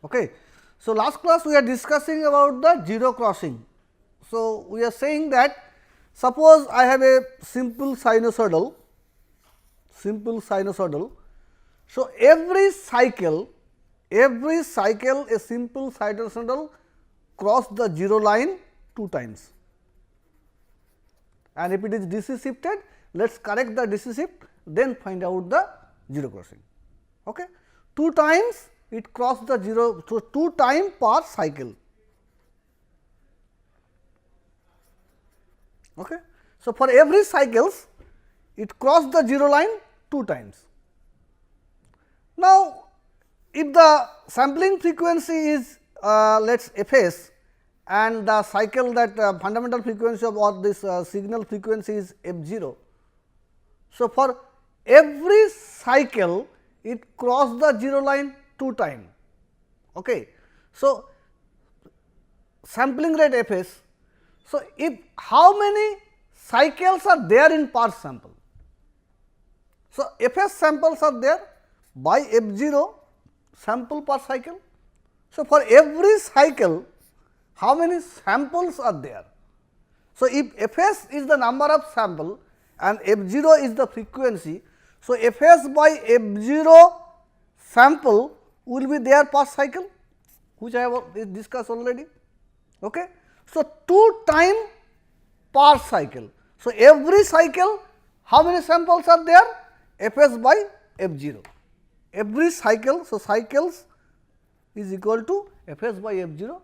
Okay. So, last class we are discussing about the zero crossing. So, we are saying that suppose I have a simple sinusoidal. So, every cycle a simple sinusoidal cross the zero line 2 times, and if it is DC shifted, let us correct the DC shift, then find out the zero crossing. Okay. 2 times it crossed the zero, so 2 times per cycle. Okay. So, for every cycles it crossed the zero line 2 times. Now, if the sampling frequency is let us Fs and the cycle that fundamental frequency of all this signal frequency is F0. So, for every cycle it crossed the zero line 2 times. Okay. So, sampling rate Fs. So, if how many cycles are there in per sample? So, Fs samples are there by F0 sample per cycle. So, for every cycle how many samples are there? So, if Fs is the number of sample and F0 is the frequency. So, Fs by F0 sample will be there per cycle, which I have discussed already. Okay. So, 2 times per cycle. So, every cycle how many samples are there? Fs by F0. Every cycle. So, cycles is equal to Fs by F0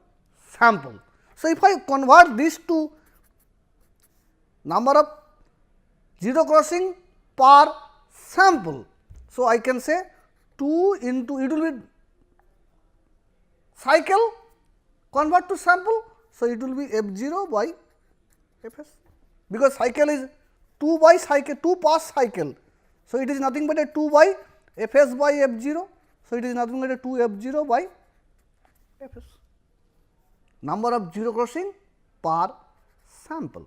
sample. So, if I convert this to number of zero crossing per sample. So, I can say 2 into it will be cycle convert to sample. So, it will be F0 by Fs, because cycle is 2 by cycle 2 per cycle. So, it is nothing but a 2 by Fs by F0. So, it is nothing but a 2 F0 by Fs, number of zero crossing per sample.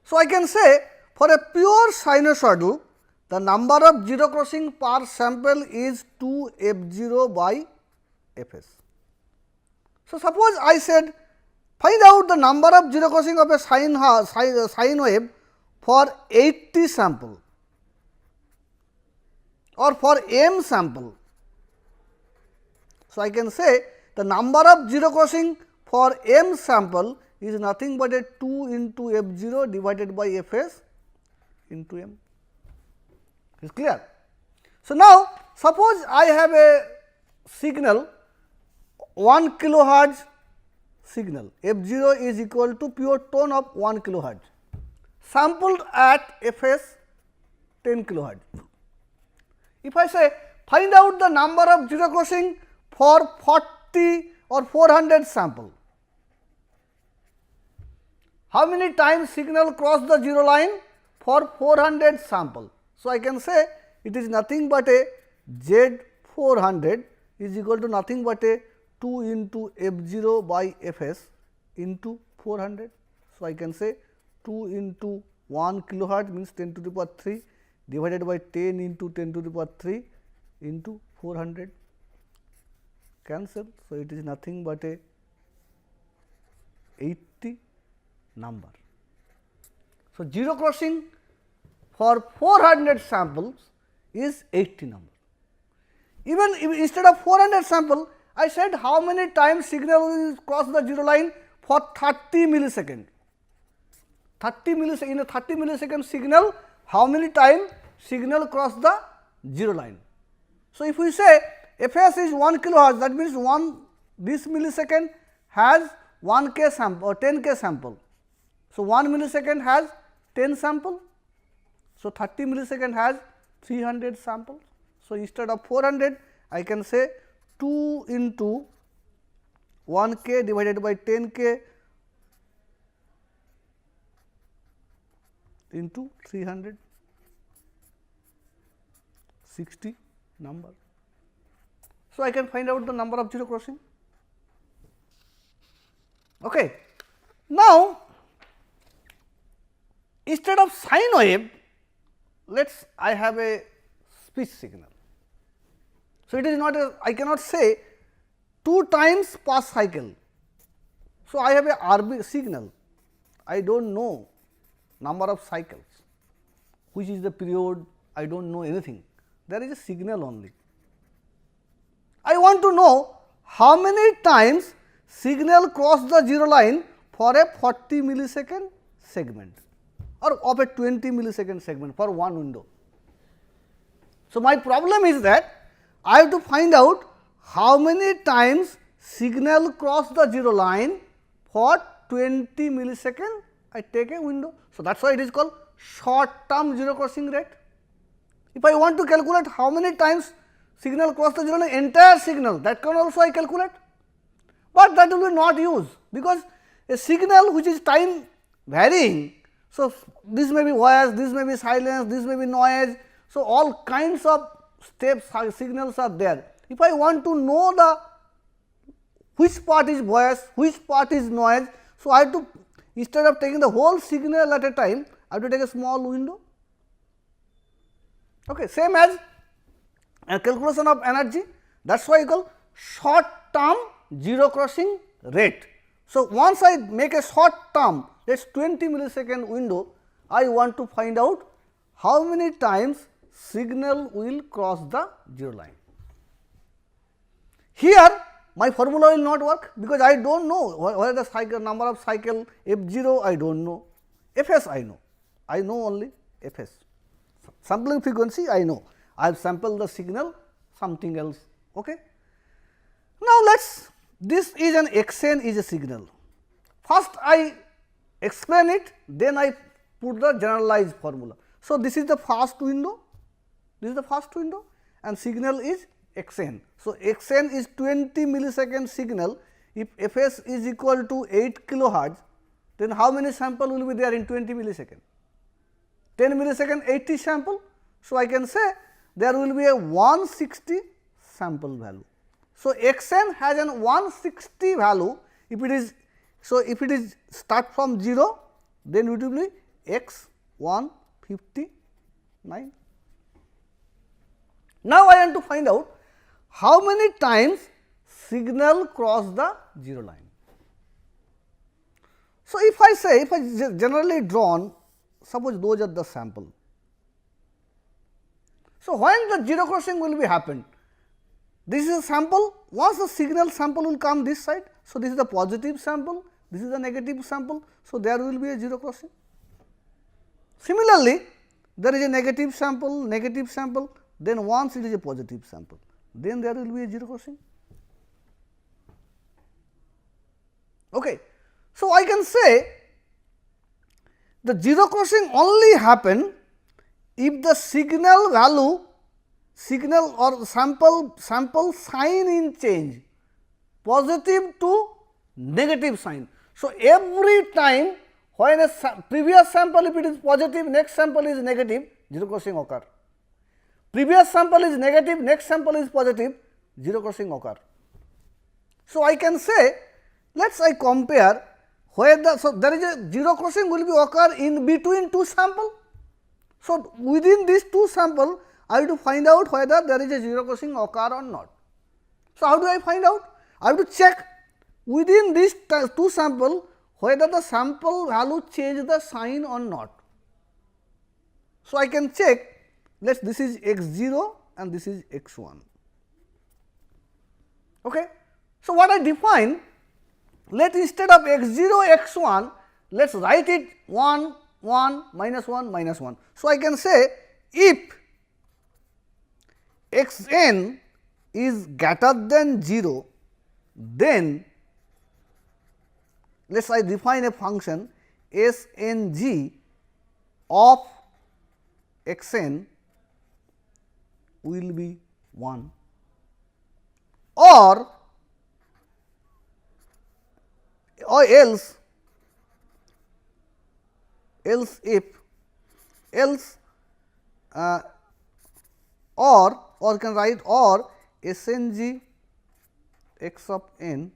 So, I can say for a pure sinusoidal, the number of zero crossing per sample is 2 F0 by Fs. So, suppose I said find out the number of zero crossing of a sine wave for 80 sample or for m sample. So, I can say the number of zero crossing for m sample is nothing but a 2 into F0 divided by Fs into m. Is clear? So, now suppose I have a signal 1 kilohertz signal, F0 is equal to pure tone of 1 kilohertz, sampled at Fs 10 kilohertz. If I say find out the number of zero crossing for 40 or 400 sample, how many times signal cross the zero line for 400 sample? So, I can say it is nothing but a Z 400 is equal to nothing but a 2 into F0 by Fs into 400. So, I can say 2 into 1 kilohertz means 10 to the power 3 divided by 10 into 10 to the power 3 into 400, cancel. So, it is nothing but a 80 number. So, zero crossing for 400 samples is 80 number. Even if instead of 400 sample, I said how many times signal will cross the zero line for 30 millisecond. 30 millisecond, in a 30 millisecond signal, how many times signal cross the zero line. So, if we say Fs is 1 kilohertz, that means this millisecond has 1 k sample or 10 k sample. So, 1 millisecond has 10 sample. So, 30 millisecond has 300 samples. So, instead of 400, I can say 2 into 1 k divided by 10 k into 360 number. So, I can find out the number of zero crossing. Okay. Now, instead of sine wave, let us I have a speech signal. So, it is not a, I cannot say 2 times per cycle. So, I have a RB signal, I do not know number of cycles, which is the period, I do not know anything, there is a signal only. I want to know how many times signal cross the 0 line for a 40 millisecond segment or of a 20 millisecond segment for one window. So, my problem is that I have to find out how many times signal cross the 0 line for 20 millisecond I take a window. So, that is why it is called short term zero crossing rate. If I want to calculate how many times signal cross the 0 line, entire signal, that can also I calculate, but that will be not used, because a signal which is time varying. So, this may be voice, this may be silence, this may be noise. So, all kinds of steps signals are there. If I want to know the which part is voice, which part is noise, so I have to, instead of taking the whole signal at a time, I have to take a small window. Okay. Same as a calculation of energy, that is why you call short term zero crossing rate. So, once I make a short term, that is 20 millisecond window, I want to find out how many times signal will cross the 0 line. Here my formula will not work, because I do not know what is the cycle, number of cycle, F0 I do not know, Fs I know only Fs, sampling frequency I know, I have sampled the signal something else. Okay. Now, let us, this is an Xn is a signal, first I explain it, then I put the generalized formula. So, this is the first window, this is the first window and signal is Xn. So, Xn is 20 millisecond signal. If Fs is equal to 8 kilohertz, then how many sample will be there in 20 millisecond? 10 millisecond 80 sample. So, I can say there will be a 160 sample value. So, Xn has an 160 value. If it is, so if it is start from 0, then it will be x 159. Now, I want to find out how many times signal cross the 0 line. So, if I say, if I generally drawn, suppose those are the sample. So, when the 0 crossing will be happened, this is a sample, once the signal sample will come this side. So, this is the positive sample, this is the negative sample. So, there will be a 0 crossing. Similarly, there is a negative sample, then once it is a positive sample, then there will be a 0 crossing. Okay. So, I can say the 0 crossing only happen if the signal value, signal or sample sign in change positive to negative sign. So, every time when a previous sample, if it is positive, next sample is negative, 0 crossing occur. Previous sample is negative, next sample is positive, 0 crossing occur. So, I can say, let us I compare where the, so there is a 0 crossing will be occur in between two sample. So, within these two sample, I have to find out whether there is a 0 crossing occur or not. So, how do I find out? I have to check within these two sample whether the sample value change the sign or not. So, I can check, let us, this is x 0 and this is x 1. Okay. So, what I define, let instead of x 0 x 1, let us write it 1 1 minus 1 minus 1. So, I can say if x n is greater than 0, then let us I define a function s n g of x n will be 1, or else if or can write or s n g x of n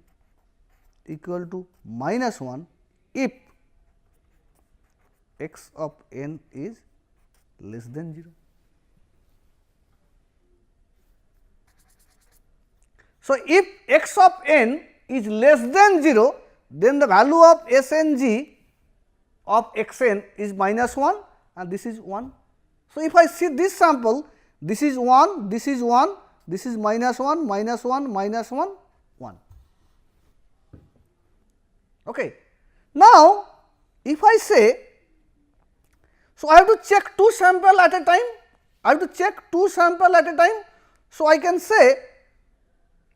equal to minus 1 if x of n is less than 0. So, if x of n is less than 0, then the value of Sng of x n is minus 1 and this is 1. So, if I see this sample, this is 1, this is 1, this is minus 1, minus 1, minus 1, 1. Okay. Now, if I say, so I have to check 2 sample at a time, I have to check 2 sample at a time. So, I can say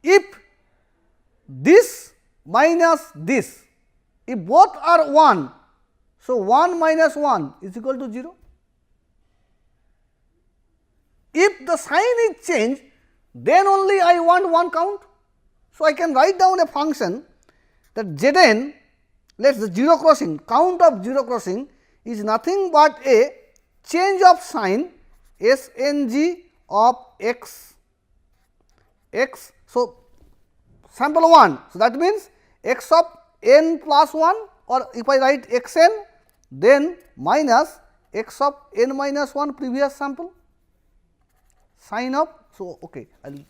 if this minus this, if both are 1, so 1 minus 1 is equal to 0. If the sign is changed, then only I want one count. So, I can write down a function that Zn, let us the 0 crossing, count of 0 crossing is nothing but a change of sign Sng of x. So, sample 1. So, that means x of n plus 1, or if I write x n, then minus x of n minus 1 previous sample sign of. So, okay, I will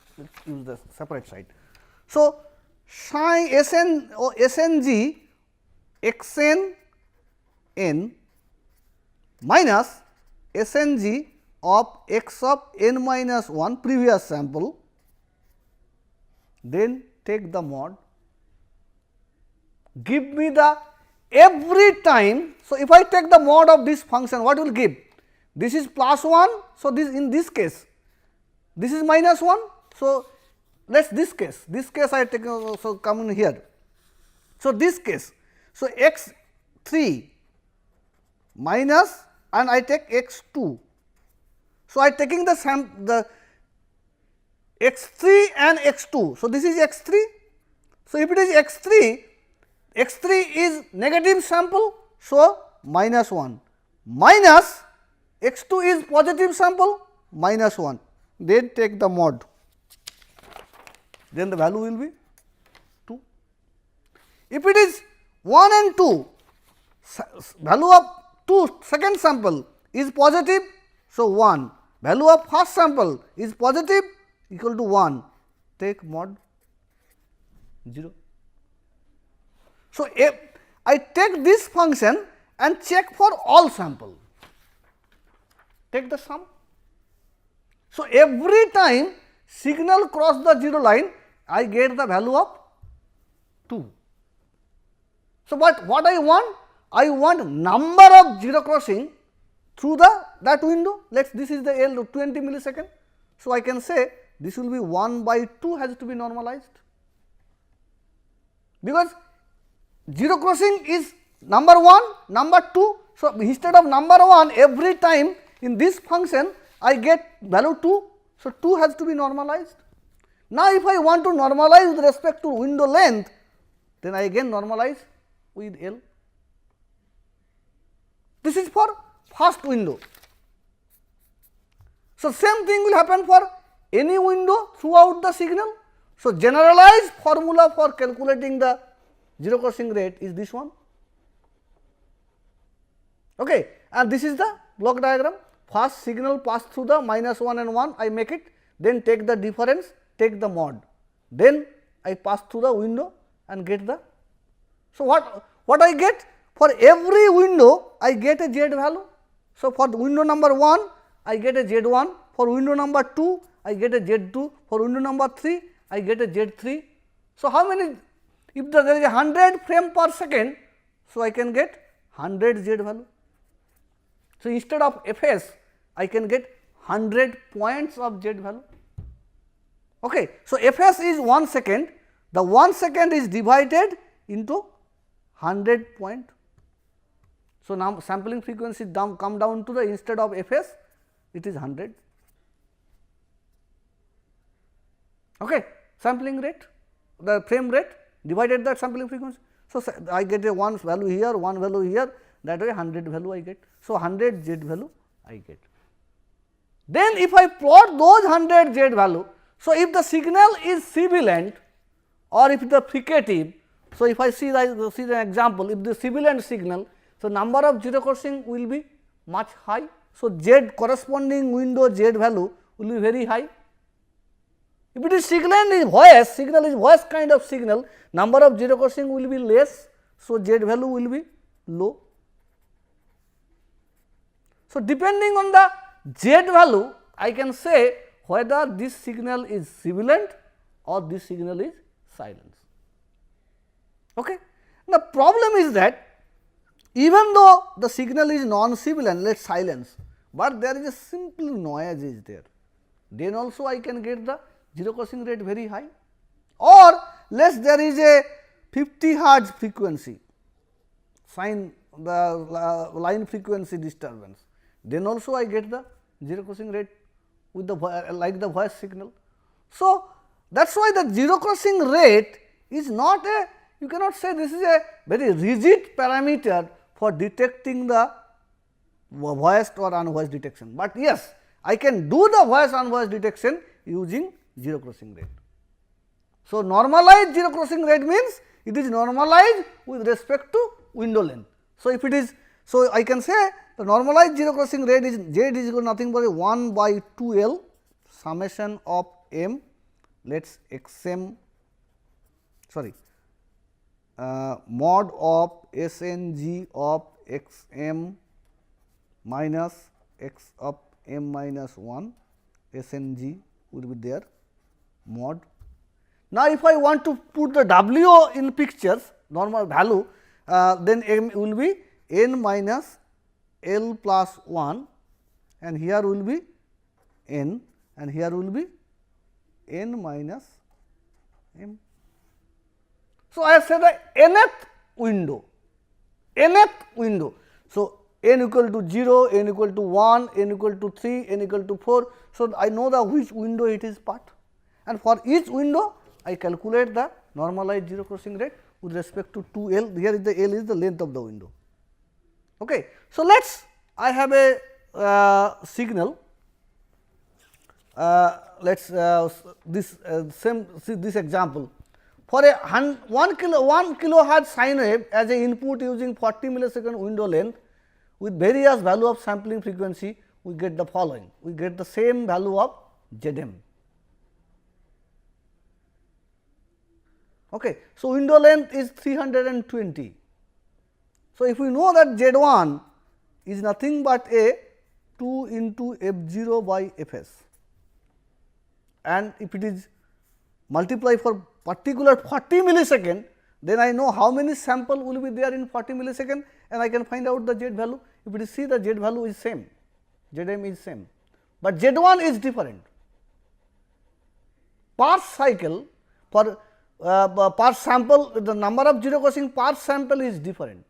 use the separate side. So, sign Sn or Sng x n n minus Sng of x of n minus 1 previous sample, then take the mod, give me the every time. So, if I take the mod of this function, what will give? This is plus 1. So, this in this case, this is minus 1. So, let us this case I take, so come in here. So, this case, so x 3 minus and I take x 2. So, I taking the x 3 and x 2. So, this is x 3. So, if it is x 3 is negative sample. So, minus 1 minus x 2 is positive sample minus 1, then take the mod, then the value will be 2. If it is 1 and 2, value of 2 second sample is positive. So, 1, value of first sample is positive equal to 1, take mod 0. So, if I take this function and check for all sample, take the sum. So, every time signal cross the 0 line, I get the value of 2. So, but what I want? I want number of 0 crossing through that window. Let us, this is the L 20 millisecond. So, I can say this will be 1 by 2 has to be normalized, because 0 crossing is number 1, number 2. So, instead of number 1, every time in this function I get value 2. So, 2 has to be normalized. Now, if I want to normalize with respect to window length, then I again normalize with L. This is for first window. So, same thing will happen for any window throughout the signal. So, generalized formula for calculating the 0 crossing rate is this one. Okay. And this is the block diagram. First signal pass through the minus 1 and 1, I make it, then take the difference, take the mod, then I pass through the window and get the. So, what I get? For every window I get a z value. So, for the window number 1 I get a z1, for window number 2 I get a z2, for window number 3 I get a z3. So, how many? If there is a 100 frame per second, so I can get 100 z value. So, instead of Fs I can get 100 points of z value. Okay. So, Fs is 1 second, the 1 second is divided into 100 point. So, now sampling frequency come down to the, instead of Fs it is 100. Okay. Sampling rate, the frame rate divided that sampling frequency. So, I get a 1 value here, 1 value here, that way 100 value I get. So, 100 z value I get. Then if I plot those 100 z value, so if the signal is sibilant or if the fricative, so if I see the example, if the sibilant signal, so number of 0 crossing will be much high. So, z corresponding window z value will be very high. If it is signal is voice kind of signal, number of zero crossing will be less, so Z value will be low. So, depending on the Z value, I can say whether this signal is sibilant or this signal is silence. Okay. The problem is that even though the signal is non-sibilant, let us silence, but there is a simple noise is there, then also I can get the zero crossing rate very high, or less there is a 50 hertz frequency, sine the line frequency disturbance, then also I get the zero crossing rate with the like the voice signal. So, that is why the zero crossing rate is not a, you cannot say this is a very rigid parameter for detecting the voiced or unvoiced detection, but yes, I can do the voice unvoiced detection using zero crossing rate. So, normalized zero crossing rate means it is normalized with respect to window length. So, if it is, so I can say the normalized zero crossing rate is Z is equal to nothing but 1 by 2 L summation of m, let us x m sorry mod of S n g of x m minus x of m minus 1 S n g will be there mod. Now, if I want to put the W in pictures normal value, then m will be n minus L plus 1 and here will be n and here will be n minus m. So, I have said the nth window, nth window. So, n equal to 0, n equal to 1, n equal to 3, n equal to 4. So, I know the which window it is part, and for each window I calculate the normalized zero crossing rate with respect to 2 L. Here is the L is the length of the window. Okay. So, let us I have a signal, let us this same see this example for a 1 kilohertz sine wave as a input using 40 millisecond window length with various value of sampling frequency, we get the following, we get the same value of Zm. Okay. So, window length is 320. So, if we know that Z1 is nothing but a 2 into f0 by fs, and if it is multiplied for particular 40 millisecond, then I know how many sample will be there in 40 millisecond and I can find out the Z value. If it is see the Z value is same, Zm is same, but Z1 is different. Per cycle for per sample, the number of zero crossing per sample is different,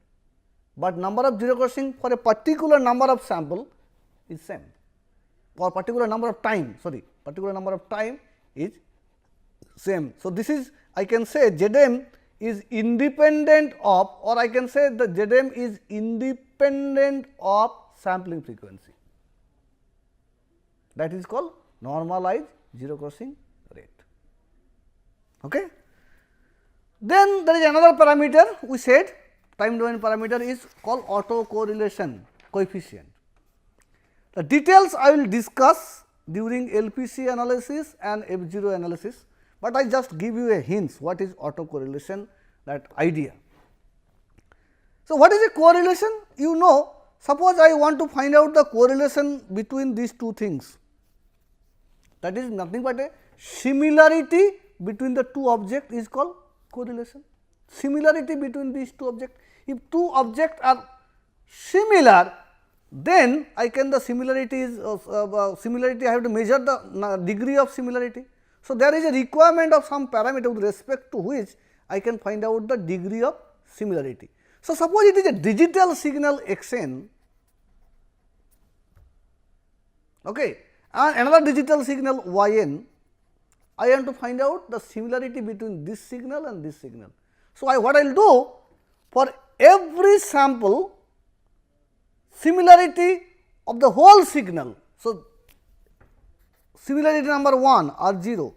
but number of zero crossing for a particular number of sample is same, or particular number of time, sorry, particular number of time is same. So, this is I can say Zm is independent of, or I can say the Zm is independent of sampling frequency, that is called normalized zero crossing rate. Okay. Then there is another parameter we said, time domain parameter is called autocorrelation coefficient. The details I will discuss during LPC analysis and F0 analysis, but I just give you a hint what is autocorrelation, that idea. So, what is a correlation? You know, suppose I want to find out the correlation between these two things, that is nothing but a similarity between the two objects is called correlation. Similarity between these two objects, if two objects are similar, then I can the similarity is similarity I have to measure the degree of similarity. So, there is a requirement of some parameter with respect to which I can find out the degree of similarity. So, suppose it is a digital signal xn, okay, and another digital signal yn, I want to find out the similarity between this signal and this signal. So, what I will do, for every sample similarity of the whole signal. So, similarity number 1 or 0,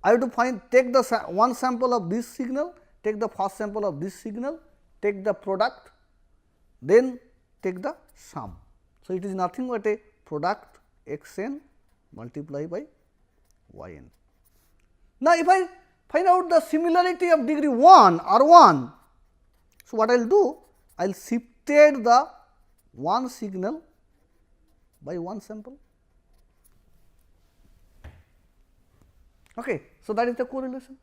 I have to take the one sample of this signal, take the first sample of this signal, take the product, then take the sum. So, it is nothing but a product x n multiplied by y n. Now, if I find out the similarity of degree 1 R1, so what I will do? I will shifted the one signal by one sample. Okay. So, that is the correlation.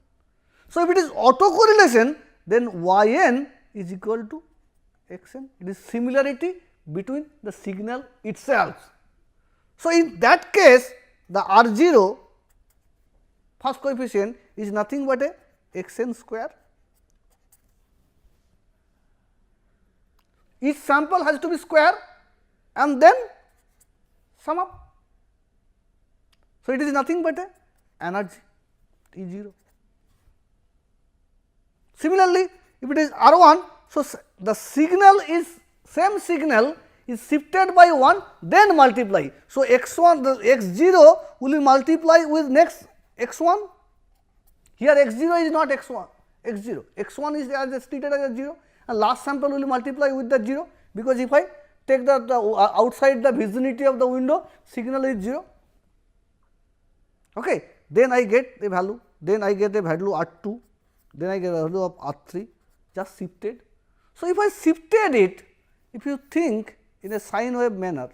So, if it is autocorrelation, then yn is equal to xn. It is similarity between the signal itself. So, in that case, the R0 first coefficient is nothing but a xn square. Each sample has to be square and then sum up. So, it is nothing but a energy E0. Similarly, if it is R1, so the signal is same signal is shifted by 1 then multiply. So, x1 the x0 will be multiply with next x1. Here x0 is not x1 x0, x1 is as treated as a 0 and last sample will multiply with the 0, because if I take the outside the vicinity of the window, signal is 0. Okay. Then I get a value, then I get a value R2, then I get a value of R3 just shifted. So, if I shifted it, if you think in a sine wave manner,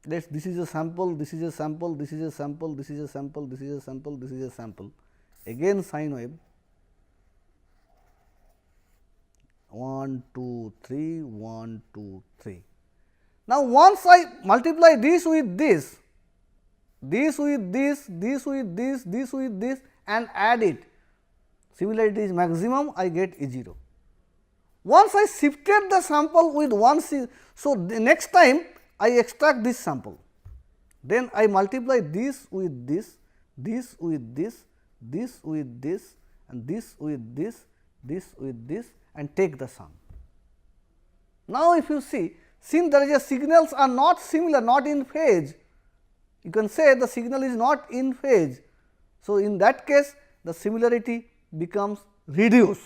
this is a sample, this is a sample, this is a sample, this is a sample, this is a sample, this is a sample, again sine wave 1, 2, 3, 1, 2, 3. Now, once I multiply this with this with this, this with this, this with this and add it, similarity is maximum, I get E0. Once I shifted the sample with one, so the next time I extract this sample, then I multiply this with this, this with this, this with this and this with this, this with this and take the sum. Now, if you see, since there is a signals are not similar, not in phase, you can say the signal is not in phase. So, in that case the similarity becomes reduced.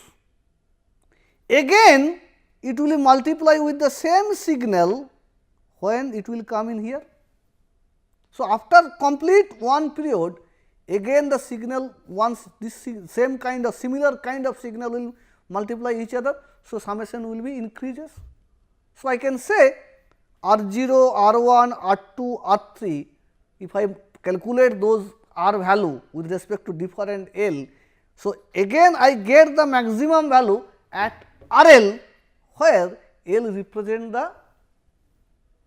Again it will multiply with the same signal when it will come in here. So, after complete one period, again the signal, once this same kind of similar kind of signal will multiply each other. So, summation will be increases. So, I can say R0, R1, R2, R3, if I calculate those R value with respect to different L. So, again I get the maximum value at RL, where L represent the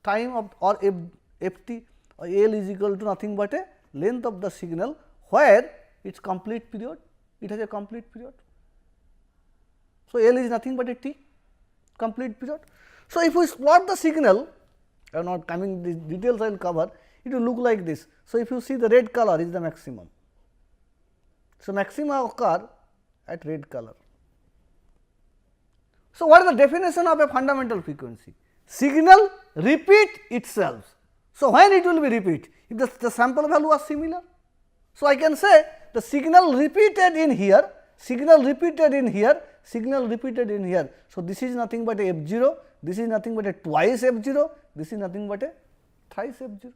time of or ft, or L is equal to nothing but a length of the signal, where its complete period, it has a complete period. So, L is nothing but a t, complete period. So, if we plot the signal, I am not coming these details I will cover, it will look like this. So, if you see the red color is the maximum. So, maxima occur at red color. So, what is the definition of a fundamental frequency? Signal repeat itself. So, when it will be repeat? If the sample value are similar. So, I can say the signal repeated in here, signal repeated in here, signal repeated in here. So, this is nothing but a f0, this is nothing but a twice f0, this is nothing but a thrice f0.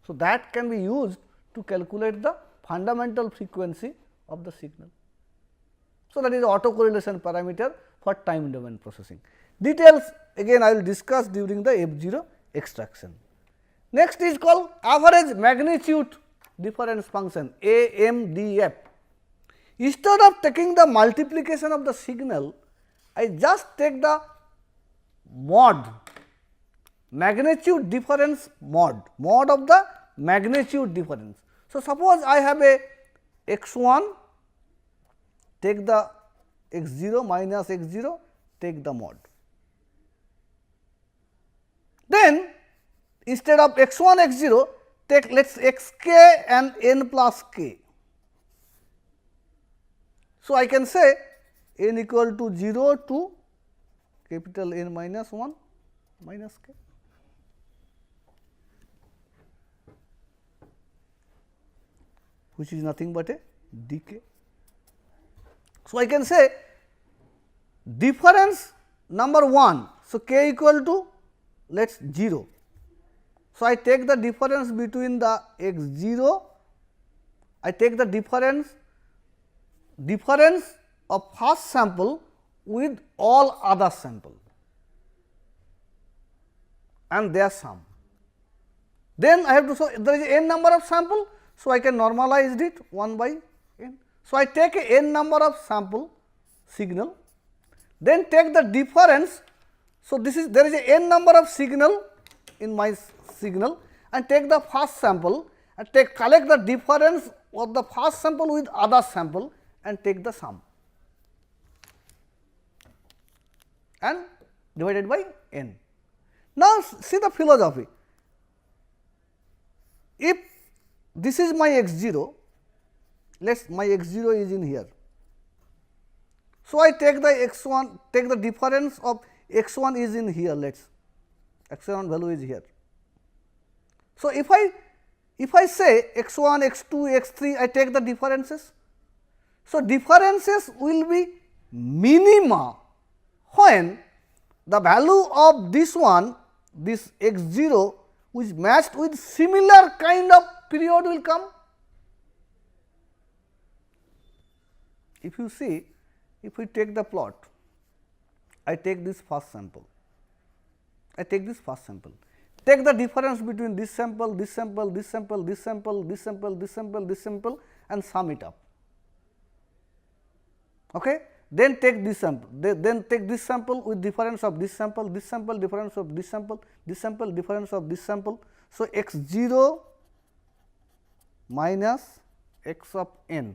So, that can be used to calculate the fundamental frequency of the signal. So, that is the autocorrelation parameter for time domain processing. Details again I will discuss during the f0 extraction. Next is called average magnitude difference function, AMDF. Instead of taking the multiplication of the signal, I just take the mod, magnitude difference mod, mod of the magnitude difference. So, suppose I have a x1, take the x0 minus x0, take the mod. Then instead of x1 x0, take let us xk and n plus k. So, I can say n equal to 0 to capital N minus 1 minus k. Which is nothing but a dk. So, I can say difference number 1. So, k equal to let us 0. So, I take the difference between the x 0, I take the difference of first sample with all other sample and their sum. Then I have to show there is n number of sample. So, I can normalize it 1 by n. So, I take a n number of sample signal, then take the difference. So, this is there is a n number of signal in my signal and take the first sample and collect the difference of the first sample with other sample and take the sum and divided by n. Now, see the philosophy. If this is my x 0, let us my x 0 is in here. So, I take the x 1, take the difference of x 1 is in here, let us x 1 value is here. So, if I say x 1, x 2, x 3, I take the differences. So, differences will be minima when the value of this one, this x 0 which matched with similar kind of period will come. If you see, if we take the plot, I take this first sample, take the difference between this sample, this sample, this sample, this sample, this sample, this sample, this sample and sum it up. Okay? Then take this sample, then take this sample with difference of this sample, difference of this sample, difference of this sample. So, x 0 minus x of n,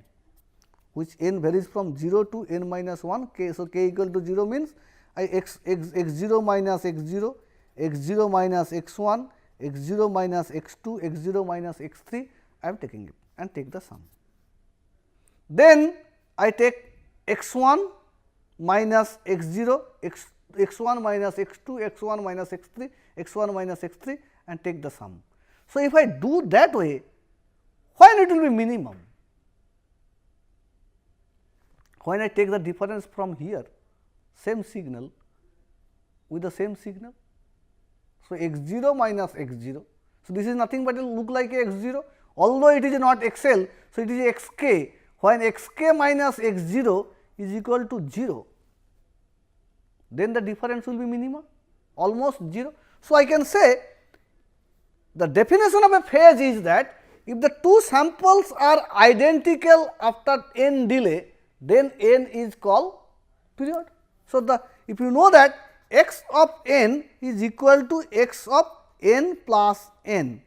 which n varies from 0 to n minus 1 k. So, k equal to 0 means x 0 minus x 0, x 0 minus x 1, x 0 minus x 2, x 0 minus x 3, I am taking it and take the sum. Then I take x 1 minus x 0, x 1 minus x 2, x 1 minus x 3, x 1 minus x 3 and take the sum. So, if I do that way, when it will be minimum? When I take the difference from here, same signal with the same signal. So, x 0 minus x 0. So, this is nothing but it will look like x 0, although it is not x L. So, it is x k, when x k minus x 0 is equal to 0, then the difference will be minima, almost 0. So, I can say the definition of a phase is that if the two samples are identical after n delay, then n is called period. So, if you know that x of n is equal to x of n plus n.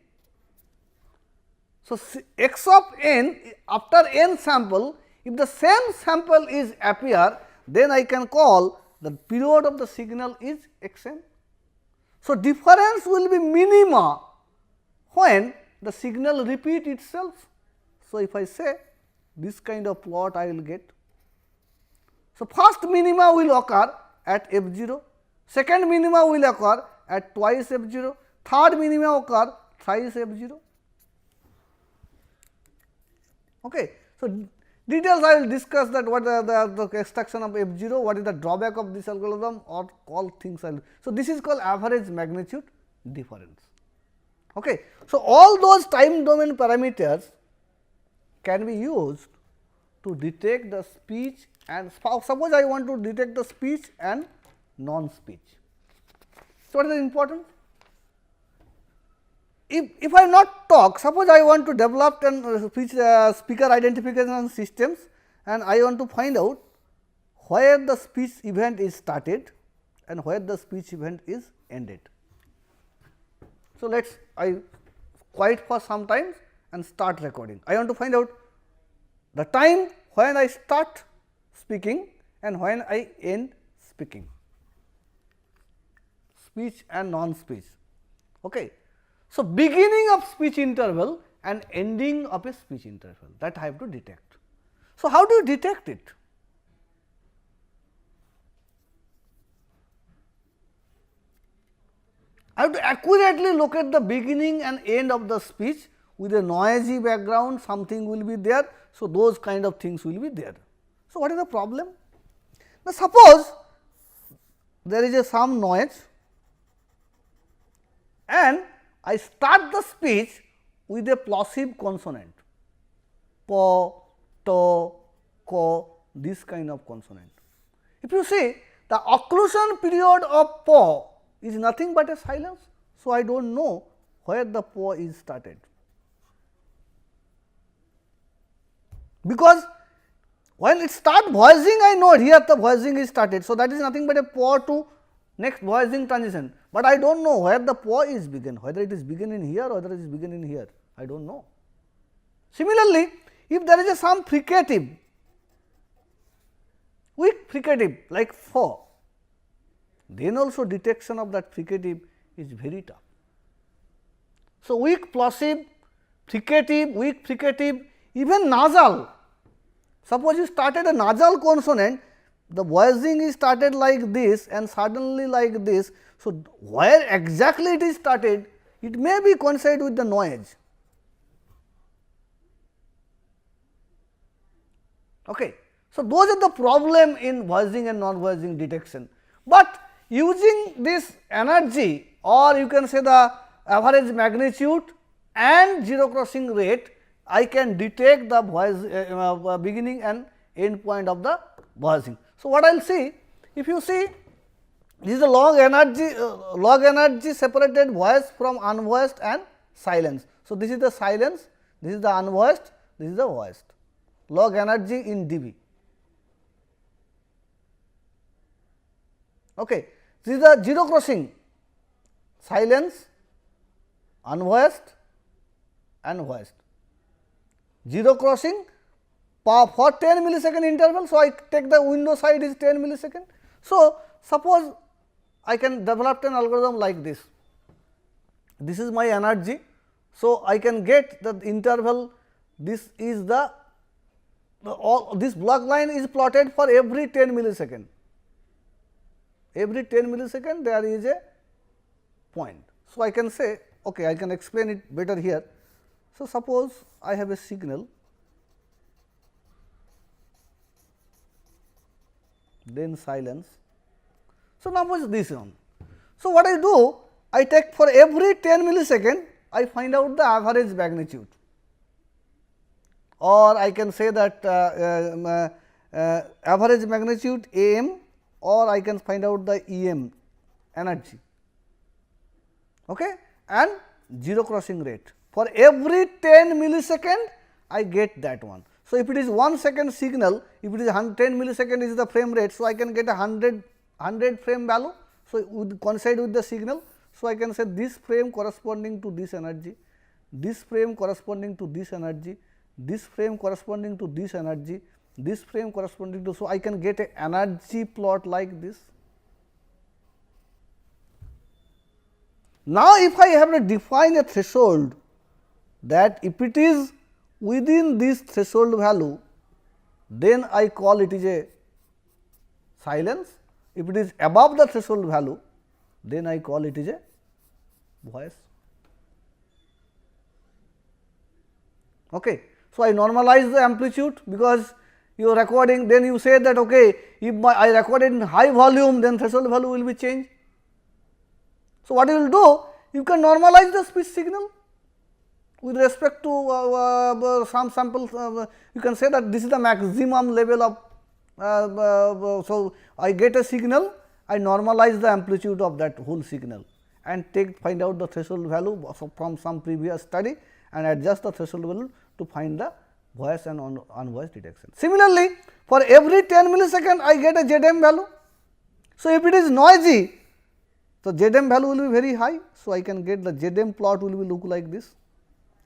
So, x of n after n sample, if the same sample is appear, then I can call the period of the signal is x n. So, difference will be minima when the signal repeat itself. So, if I say this kind of plot I will get. So, first minima will occur at f 0, second minima will occur at twice f 0, third minima occur thrice f 0. Okay. So, details I will discuss that what the extraction of f 0, what is the drawback of this algorithm or all things I will. So, this is called average magnitude difference. Okay. So, all those time domain parameters can be used to detect the speech and suppose I want to detect the speech and non-speech. So, what is important? If I not talk, suppose I want to develop an speaker identification systems and I want to find out where the speech event is started and where the speech event is ended. So, let us I quiet for some time and start recording. I want to find out the time when I start speaking and when I end speaking, speech and non-speech. Okay. So, beginning of speech interval and ending of a speech interval, that I have to detect. So, how do you detect it? I have to accurately locate the beginning and end of the speech with a noisy background, something will be there. So, those kind of things will be there. So, what is the problem? Now, suppose there is some noise and I start the speech with a plosive consonant, po, to, ko, this kind of consonant. If you see, the occlusion period of po is nothing but a silence. So, I do not know where the po is started, because when it start voicing, I know here the voicing is started. So, that is nothing but a po to next voicing transition, but I do not know where the po is begin, whether it is begin in here or whether it is begin in here, I do not know. Similarly, if there is a some fricative, weak fricative like fo, then also detection of that fricative is very tough. So, weak plosive, fricative, weak fricative, even nasal. Suppose you started a nasal consonant, the voicing is started like this and suddenly like this. So, where exactly it is started, it may be coincide with the noise. Okay. So, those are the problem in voicing and non-voicing detection, but using this energy, or you can say the average magnitude and zero crossing rate, I can detect the voice beginning and end point of the voicing. So, what I will see, if you see, this is the log energy separated voice from unvoiced and silence. So, this is the silence, this is the unvoiced, this is the voiced, log energy in dB. Okay. This is the zero crossing, silence, unvoiced and voiced. Zero crossing for 10 millisecond interval. So, I take the window side is 10 millisecond. So, suppose I can develop an algorithm like this. This is my energy. So, I can get the interval, this is this block line is plotted for every 10 millisecond. Every 10 millisecond there is a point. So, I can say, okay, I can explain it better here. So, suppose I have a signal, then silence. So, now is this one. So, what I do? I take for every 10 millisecond, I find out the average magnitude, or I can say that average magnitude AM, or I can find out the EM energy, okay, and zero crossing rate. For every 10 millisecond, I get that one. So, if it is 1 second signal, if it is 10 millisecond is the frame rate. So, I can get a 100 frame value. So, it would coincide with the signal. So, I can say this frame corresponding to this energy, this frame corresponding to this energy, this frame corresponding to this energy, this frame corresponding to. So, I can get a energy plot like this. Now, if I have to define a threshold, that if it is within this threshold value, then I call it is a silence. If it is above the threshold value, then I call it is a voice. Okay. So, I normalize the amplitude, because you are recording, then you say that okay, if I recorded in high volume, then threshold value will be changed. So, what you will do? You can normalize the speech signal with respect to some samples. You can say that this is the maximum level of. So, I get a signal, I normalize the amplitude of that whole signal and find out the threshold value from some previous study and adjust the threshold value to find the voice and unvoiced detection. Similarly, for every 10 millisecond, I get a ZM value. So, if it is noisy, so ZM value will be very high. So, I can get the ZM plot will be look like this,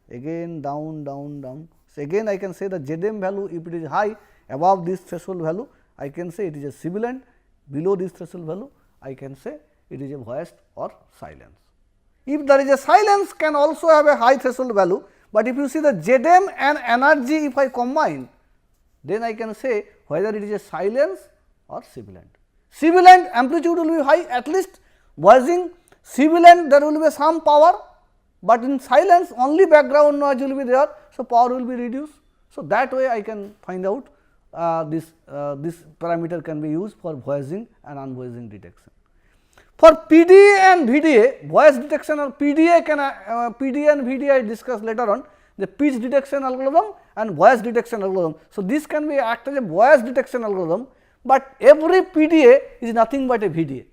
again down, down, down. So, again I can say the ZM value, if it is high above this threshold value, I can say it is a sibilant, below this threshold value, I can say it is a voiced or silence. If there is a silence, can also have a high threshold value, but if you see the ZM and energy, if I combine, then I can say whether it is a silence or sibilant. Sibilant amplitude will be high, at least voicing sibilant there will be some power, but in silence only background noise will be there. So, power will be reduced. So, that way I can find out this parameter can be used for voicing and unvoicing detection. For PDA and VDA, voice detection or PDA PDA and VDA I discuss later on, the pitch detection algorithm and voice detection algorithm. So, this can be act as a voice detection algorithm, but every PDA is nothing but a VDA.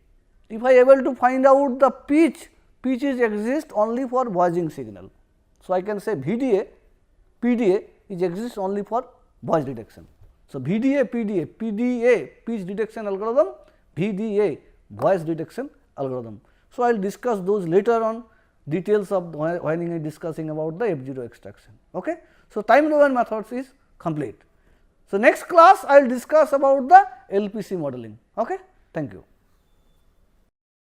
If I able to find out the pitch is exist only for voicing signal. So, I can say VDA, PDA is exist only for voice detection. So, VDA, PDA pitch detection algorithm, VDA voice detection algorithm. So, I will discuss those later on, details of when I am discussing about the F0 extraction. Okay. So, time domain methods is complete. So, next class I will discuss about the LPC modeling. Okay. Thank you.